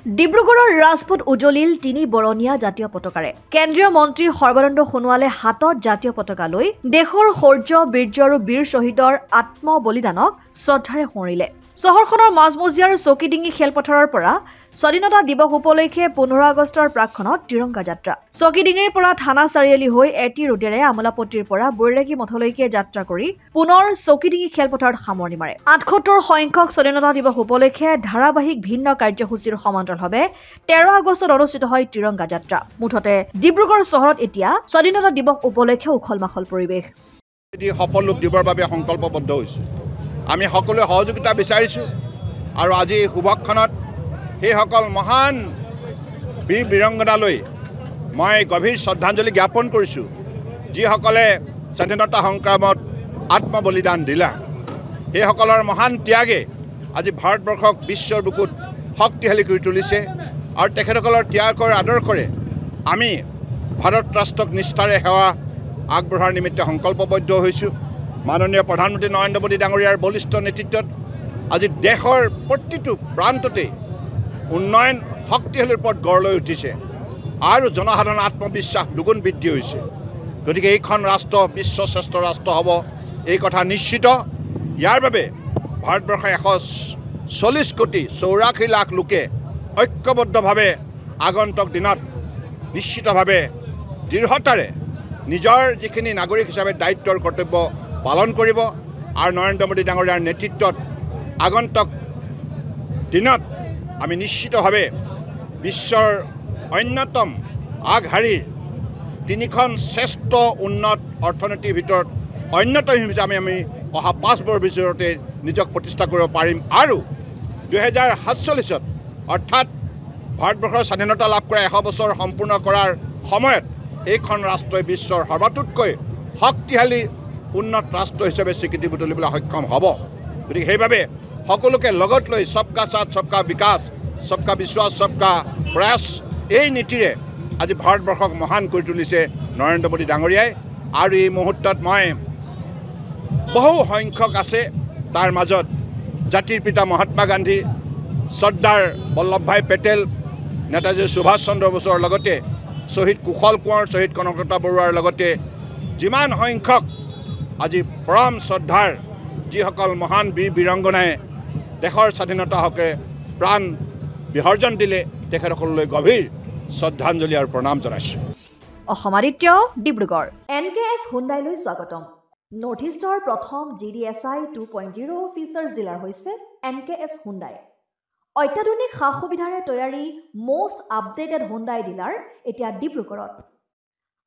ডিব্ৰুগড়ৰ ৰাজপথ উজলিল ৩ বৰণীয়া জাতীয় পতাকাৰে কেন্দ্ৰীয় মন্ত্ৰী সৰ্বানন্দ সোণোৱালে হাতত জাতীয় পতাকা লৈ দেশৰ শৌৰ্য বীৰ্য আৰু বীৰ শ্বহীদৰ আত্মবলিদানক শ্ৰদ্ধাৰে সোঁৱৰিলে চহৰখনৰ মাজমজিয়াৰ চকীডিঙি খেলপথাৰৰ পৰা স্বাধীনতা দিৱস উপলক্ষে 15 আগষ্টৰ প্ৰাকখনত তিৰংগা যাত্ৰা চকীডিঙিৰ পৰা থানা চাৰিআলি হৈ এটি ৰোডেৰে আমলাপট্টিৰ পৰা বৈৰাগী মঠলৈকে যাত্ৰা কৰি পুনৰ চকীডিঙি খেলপথাৰত সামৰণি মাৰে 78 সংখ্যক স্বাধীনতা দিৱস উপলক্ষে ধাৰাবাহিক ভিন্ন কাৰ্যসূচীৰ সমান্তৰালভাৱে 13 আগষ্টত অনুষ্ঠিত হয় তিৰংগা যাত্ৰা মুঠতে ডিব্ৰুগড় চহৰত এতিয়া স্বাধীনতা দিৱস উপলক্ষে উখল-মাখল পৰিৱেশ সফল ৰূপ দিবৰ বাবে সংকল্পবদ্ধ হৈছে আমি সকলোৱে সহযোগিতা বিচাৰিছো আৰু আজি শুভক্ষণত সেইসকল মহান বীৰ বীৰংগনালৈ মই গভীৰ শ্ৰদ্ধাঞ্জলি জ্ঞাপন কৰিছোঁ যিসকলে স্বাধীনতা সংগ্ৰামত আত্মবলিদান দিলা সেইসকলৰ মহান ত্যাগে আজি ভাৰতবৰ্ষক বিশ্বৰ বুকুত শক্তিশালী কৰি তুলিছে আৰু তেখেতসকলৰ ত্যাগৰ আদৰ্শৰে আমি ভাৰত ৰাষ্ট্ৰক নিষ্ঠাৰে সেৱা আগবঢ়াৰ নিমিত্তে সংকল্পবদ্ধ হৈছোঁ মাননীয় প্ৰধানমন্ত্ৰী নৰেন্দ্ৰ মোদী ডাঙৰীয়াৰ বলিষ্ঠ নেতৃত্বত আজি দেশৰ প্ৰতিটো প্ৰান্ততে উন্নয়ন শক্তিশালীৰ ওপৰত গঢ় লৈ উঠিছে আৰু জনসাধাৰণৰ আত্মবিশ্বাস দুগুণ বৃদ্ধি হৈছে গতিকে এইখন ৰাষ্ট্ৰ বিশ্ব শ্ৰেষ্ঠ ৰাষ্ট্ৰ হ'ব এই কথা নিশ্চিত ইয়াৰ বাবে ভাৰতবৰ্ষৰ 140 কোটি 84 লাখ লোকে ঐক্যবদ্ধভাৱে আগন্তুক দিনত নিশ্চিতভাৱে দৃঢ়তাৰে নিজৰ যিখিনি নাগৰিক হিচাপে দায়িত্বৰ কৰ্তব্য পালন কৰিব আৰু নৰেন্দ্ৰ মোদী ডাঙৰীয়াৰ নেতৃত্বত আগন্তুক দিনত আমি নিশ্চিতভাৱে বিশ্বৰ অন্যতম আগশাৰীৰ 3খন শ্ৰেষ্ঠ উন্নত অৰ্থনীতিৰ ভিতৰত অন্যতম হিচাপে আমি অহা 5 বছৰৰ ভিতৰতে নিজক প্ৰতিষ্ঠা কৰিব পাৰিম আৰু 2047 অৰ্থাৎ ভাৰতবৰ্ষৰ স্বাধীনতা লাভ কৰা 100 বছৰ সম্পূৰ্ণ কৰাৰ সময়ত এইখন ৰাষ্ট্ৰই বিশ্বৰ সৰ্বাতোতকৈ শক্তিশালী উন্নত ৰাষ্ট্ৰ হিচাপে স্বীকৃতি বুটলিবলৈ সক্ষম হ'ব গতিকে সেইবাবে সকলোকে লগত লৈ সবকা সাথ সবকা বিকাশ সবকা বিশ্বাস সবকা প্ৰয়াস এই নীতিৰে আজি ভাৰতবৰ্ষক মহান কৰি তুলিছে নৰেন্দ্ৰ মোদী ডাঙৰীয়াই আৰু এই মুহূৰ্তত মই বহু সংখ্যক আছে তাৰ মাজত জাতিৰ পিতা মহাত্মা গান্ধী চৰ্দাৰ বল্লভভাই পেটেল নেতাজী সুভাষ চন্দ্ৰ বসুৰ লগতে শহীদ কুশল কোঁৱৰ শহীদ কনকলতা বৰুৱাৰ লগতে যিমান সংখ্যক আজি পৰম শ্ৰদ্ধাৰ যিসকল মহান বীৰ বীৰংগনাই দেশৰ স্বাধীনতা হকে প্ৰাণ বিসৰ্জন দিলে তেখেতসকললৈ গভীৰ শ্ৰদ্ধাঞ্জলি আৰু প্ৰণাম জনাইছোঁ অসমাদিত্য ডিব্ৰুগড় NKS হুণ্ডাইলৈ স্বাগতম নৰ্থ ইষ্টৰ প্ৰথম GDSI 2.0 অফিচাৰ্ছ ডিলাৰ হৈছে NKS হুণ্ডাই অত্যাধুনিক সা-সুবিধাৰে তৈয়াৰী most updated হুণ্ডাই ডিলাৰ এতিয়া ডিব্ৰুগড়ত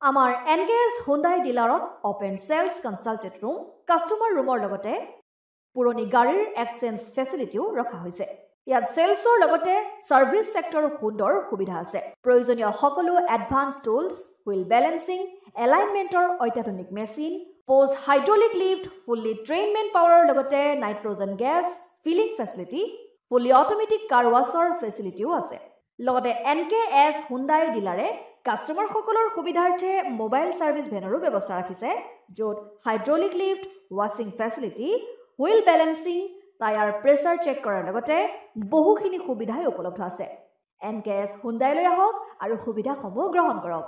আমাৰ NKS হুণ্ডাই ডিলাৰত open sales consulted room customer ৰুমৰ লগতে পুৰণি গাড়ীৰ এক্সচেঞ্জ ফেচিলিটিও ৰখা হৈছে ইয়াত সেলছৰ লগতে সাৰ্ভিস সেক্টৰৰ সুন্দৰ সুবিধা আছে প্ৰয়োজনীয় সকলো এডভান্স টুলছ হুইল বেলেন্সিং এলাইনমেন্টৰ অত্যাধুনিক machine post hydraulic lift fully trained man পাৱাৰৰ লগতে nitrogen gas filling facility fully automatic car washer ফেচিলিটিও আছে লগতে NKS হুণ্ডাই ডিলাৰে কাস্টমাৰ সকলৰ সুবিধাৰ্থে মোবাইল সাৰ্ভিস ভেনৰো ব্যৱস্থা ৰাখিছে য'ত হাইড্ৰলিক লিফ্ট ৱাছিং facility wheel balancing tyre pressure check কৰাৰ লগতে বহুখিনি সুবিধাই উপলব্ধ আছে NKS হুণ্ডাইলৈ আহক আৰু সুবিধাসমূহ গ্ৰহণ কৰক